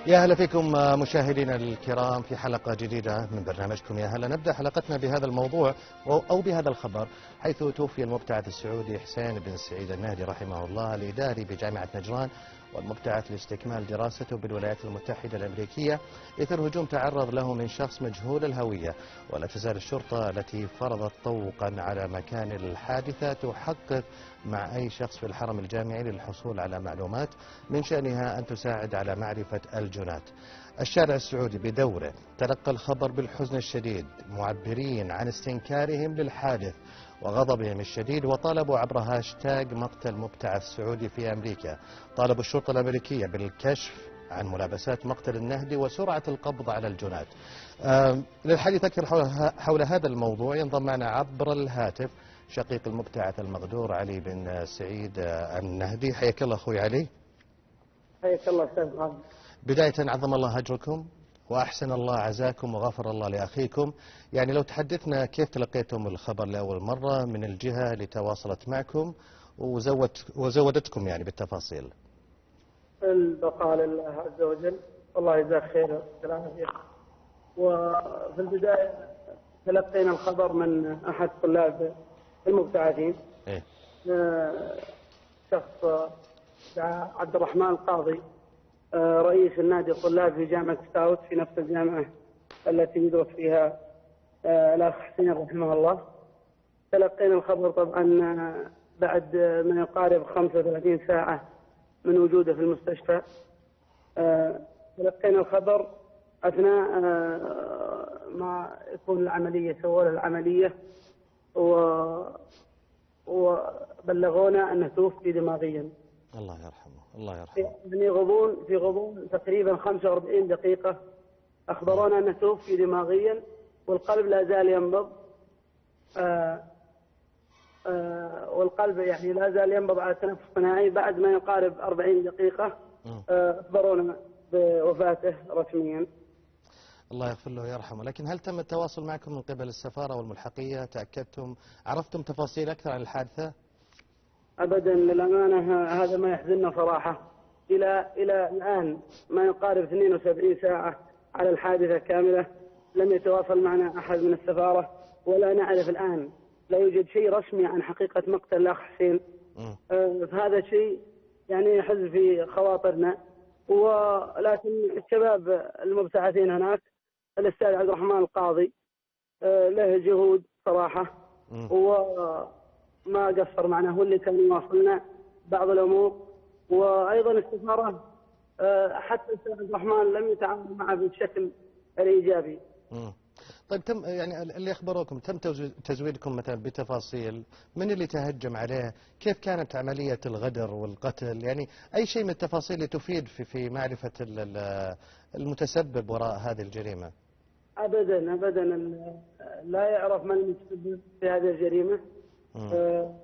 يا هلا فيكم مشاهدينا الكرام في حلقة جديدة من برنامجكم يا هلا. نبدأ حلقتنا بهذا الموضوع أو بهذا الخبر، حيث توفي المبتعث السعودي حسين بن سعيد النهدي رحمه الله الإداري بجامعة نجران، والمبتعث لاستكمال دراسته بالولايات المتحدة الأمريكية إثر هجوم تعرض له من شخص مجهول الهوية. ولا تزال الشرطة التي فرضت طوقا على مكان الحادثة تحقق مع أي شخص في الحرم الجامعي للحصول على معلومات من شأنها أن تساعد على معرفة الجنات. الشارع السعودي بدوره تلقى الخبر بالحزن الشديد، معبرين عن استنكارهم للحادث وغضبهم الشديد، وطالبوا عبر هاشتاج مقتل مبتعث سعودي في أمريكا، طالبوا الشرطة الأمريكية بالكشف عن ملابسات مقتل النهدي وسرعة القبض على الجنات. للحديث أكثر حول هذا الموضوع ينضم معنا عبر الهاتف شقيق المبتعث المغدور علي بن سعيد النهدي. حياك الله أخوي علي. حياك الله أستاذ خالد. بداية عظم الله أجركم وأحسن الله عزاكم وغفر الله لأخيكم. يعني لو تحدثنا كيف تلقيتم الخبر لأول مرة من الجهة اللي تواصلت معكم وزودتكم يعني بالتفاصيل. البقاء لله عز وجل، الله يجزاك خير والعافية. وفي البداية تلقينا الخبر من أحد طلاب المبتعثين، إيه؟ شخص عبد الرحمن القاضي، رئيس النادي الطلاب في جامعة ستاوت في نفس الجامعة التي يدرس فيها الأخ حسين رحمه الله. تلقينا الخبر طبعا بعد ما يقارب 35 ساعة من وجوده في المستشفى. تلقينا الخبر أثناء ما يكون العملية، سووا له العملية وبلغونا أنه توفي دماغيا. الله يرحمه الله يرحمه. في غضون تقريبا 45 دقيقة أخبرونا أنه توفي دماغيا والقلب لا زال ينبض. والقلب يعني لا زال ينبض على تنفس صناعي. بعد ما يقارب 40 دقيقة أخبرونا بوفاته رسميا. الله يغفر له ويرحمه. لكن هل تم التواصل معكم من قبل السفارة والملحقية؟ تأكدتم، عرفتم تفاصيل أكثر عن الحادثة؟ أبدا، للأمانة هذا ما يحزننا صراحة. إلى الآن ما يقارب 72 ساعة على الحادثة كاملة لم يتواصل معنا أحد من السفارة، ولا نعرف الآن، لا يوجد شيء رسمي عن حقيقة مقتل الأخ حسين. هذا شيء يعني يحز في خواطرنا. ولكن الشباب المبتعثين هناك، الأستاذ عبد الرحمن القاضي له جهود صراحة، وما قصر معنا، هو اللي كان يواصلنا بعض الأمور. وأيضا السفارة حتى الأستاذ عبد الرحمن لم يتعامل معه بالشكل الإيجابي. طيب، تم يعني اللي أخبروكم، تم تزويدكم مثلا بتفاصيل من اللي تهجم عليه؟ كيف كانت عملية الغدر والقتل؟ يعني أي شيء من التفاصيل اللي تفيد في معرفة المتسبب وراء هذه الجريمة؟ أبدا أبدا، لا يعرف من المتسبب في هذه الجريمة.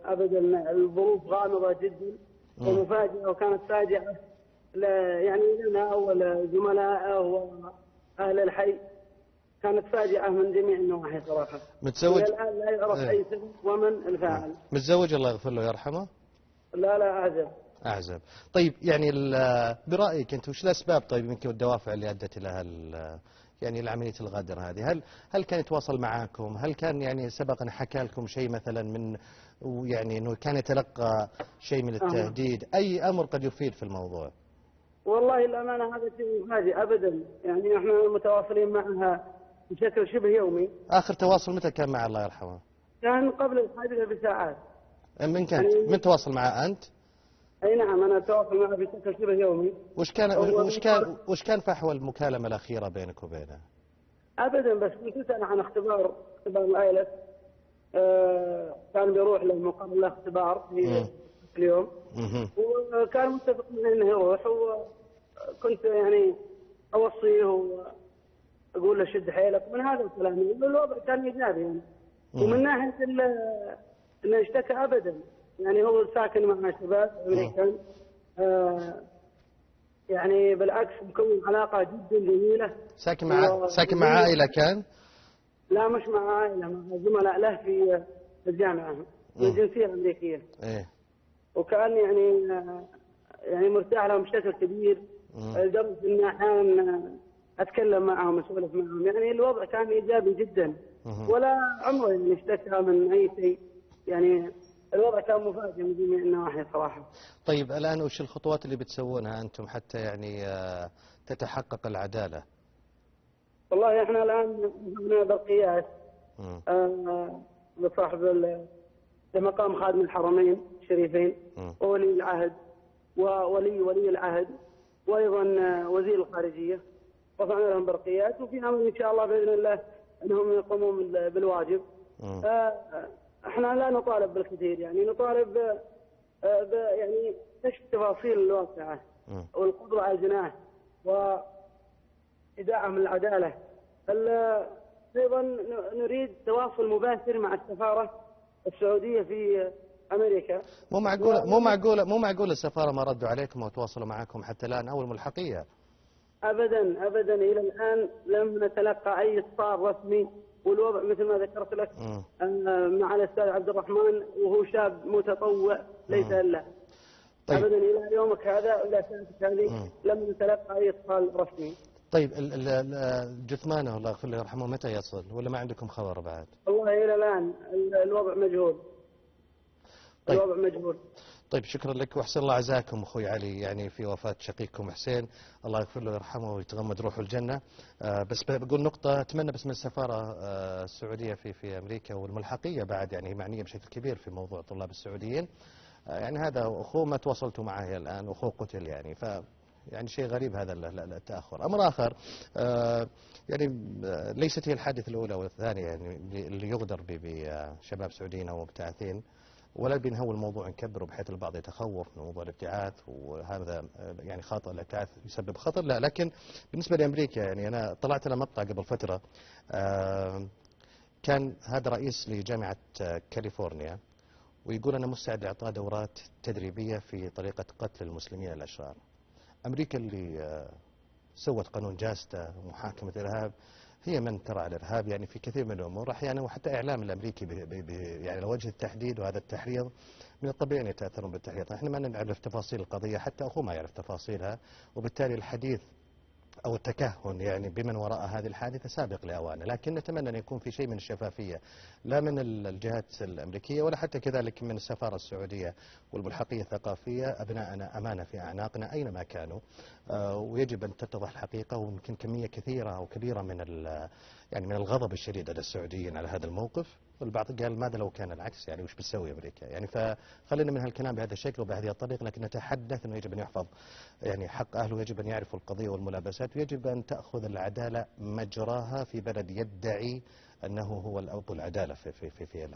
أبدا، الظروف غامضة جدا ومفاجئة، وكانت فاجعة يعني لنا أول زملائه وأهل الحي. كانت فاجعة من جميع النواحي صراحة. متزوج؟ الآن لا يعرف أي سبب ومن الفاعل. متزوج الله يغفر له ويرحمه؟ لا أعزب. أعزب. طيب، يعني برأيك أنت وش الأسباب طيب يمكن والدوافع اللي أدت إلى يعني لعملية الغدر هذه؟ هل كان يتواصل معاكم؟ هل كان يعني سبقا حكى لكم شيء مثلا من يعني أنه كان يتلقى شيء من التهديد؟ أي أمر قد يفيد في الموضوع؟ والله الأمانة هذا شيء مفاجئ أبدا. يعني احنا متواصلين معها بشكل شبه يومي. آخر تواصل متى كان مع الله يرحمه؟ كان قبل الحادثة بساعات. من كنت؟ يعني من تواصل معه أنت؟ أي نعم، أنا أتواصل معه بشكل شبه يومي. وش كان فحوى المكالمة الأخيرة بينك وبينه؟ أبدا، بس كنت أسأل عن اختبار الآيلت. كان بيروح لمقر له اختبار في اليوم، وكان متفق معي انه يروح، وكنت يعني اوصيه واقول له شد حيلك من هذا الكلام. الوضع كان ايجابي يعني. ومن ناحيه انه اشتكى ابدا، يعني هو ساكن مع شباب امريكان، يعني بالعكس مكون علاقه جدا جميله. ساكن مع عائله كان؟ لا، مش مع عائله، مع زملاء له في الجامعه من الجنسيه الامريكيه. ايه. وكان يعني مرتاح لهم بشكل كبير، لدرجة إني أحيانا أتكلم معهم أسولف معهم، يعني الوضع كان إيجابي جدا ولا عمره يعني اشتكى من أي شيء، يعني الوضع كان مفاجئ من جميع النواحي صراحة. طيب الآن وش الخطوات اللي بتسوونها أنتم حتى يعني تتحقق العدالة؟ والله إحنا الآن هنا برقيات بصاحب لمقام خادم الحرمين الشريفين وولي العهد ولي العهد وأيضا وزير الخارجية، رفعنا لهم برقيات، وفي أمل إن شاء الله بإذن الله أنهم يقومون بالواجب. احنا لا نطالب بالكثير، يعني نطالب يعني كشف تفاصيل الواقعة والقدرة على الجناح وإداعة من العدالة. أيضا نريد تواصل مباشر مع السفارة السعودية في أمريكا. مو معقولة السفارة ما ردوا عليكم وتواصلوا معكم حتى الآن أو الملحقية؟ أبدا إلى الآن لم نتلقى أي اتصال رسمي، والوضع مثل ما ذكرت لك مع الأستاذ عبد الرحمن وهو شاب متطوع ليس إلا. طيب. أبدا إلى يومك هذا إلى ساعتك هذه لم نتلقى أي اتصال رسمي. طيب جثمانه الله يغفر له ويرحمه متى يصل ولا ما عندكم خبر بعد؟ والله إلى الآن الوضع مجهول. طيب. الوضع مجهول. طيب شكرا لك وأحسن الله عزاكم أخوي علي يعني في وفاة شقيقكم حسين، الله يغفر له ويرحمه ويتغمد روحه الجنة. بس بقول نقطة أتمنى بس من السفارة السعودية في أمريكا والملحقية بعد، يعني معنية بشكل كبير في موضوع الطلاب السعوديين، يعني هذا أخوه ما تواصلتوا معه الآن، أخوه قتل يعني يعني شيء غريب هذا التأخر. أمر آخر يعني ليست هي الحادثة الأولى والثانية يعني اللي يغدر بشباب سعوديين أو مبتعثين، ولا بنهول الموضوع نكبره بحيث البعض يتخوف من موضوع الابتعاث، وهذا يعني خاطئ الابتعاث يسبب خطر، لا. لكن بالنسبة لأمريكا يعني أنا طلعت على مقطع قبل فترة، كان هذا رئيس لجامعة كاليفورنيا ويقول أنا مستعد لإعطاء دورات تدريبية في طريقة قتل المسلمين الأشرار. أمريكا اللي سوت قانون جاستا ومحاكمة الإرهاب هي من ترى على الإرهاب يعني في كثير من الأمور أحيانا، وحتى إعلام الأمريكي يعني على وجه التحديد وهذا التحريض من الطبيعي أن يتأثرون بالتحريض. احنا ما نعرف تفاصيل القضية، حتى أخوه ما يعرف تفاصيلها، وبالتالي الحديث أو التكهن يعني بمن وراء هذه الحادثة سابق لأوانه، لكن نتمنى أن يكون في شيء من الشفافية لا من الجهات الأمريكية ولا حتى كذلك من السفارة السعودية والملحقية الثقافية. أبناءنا أمانة في أعناقنا أينما كانوا، ويجب أن تتضح الحقيقة. ويمكن كمية كثيرة أو كبيرة يعني من الغضب الشديد على السعوديين على هذا الموقف، والبعض قال ماذا لو كان العكس، يعني وش بتسوي أمريكا يعني. فخلينا من هالكلام بهذا الشكل وبهذه الطريقة، لكن نتحدث أنه يجب أن يحفظ يعني حق أهله، يجب أن يعرفوا القضية والملابسات، ويجب أن تأخذ العدالة مجراها في بلد يدعي أنه هو الأب العدالة في العالم.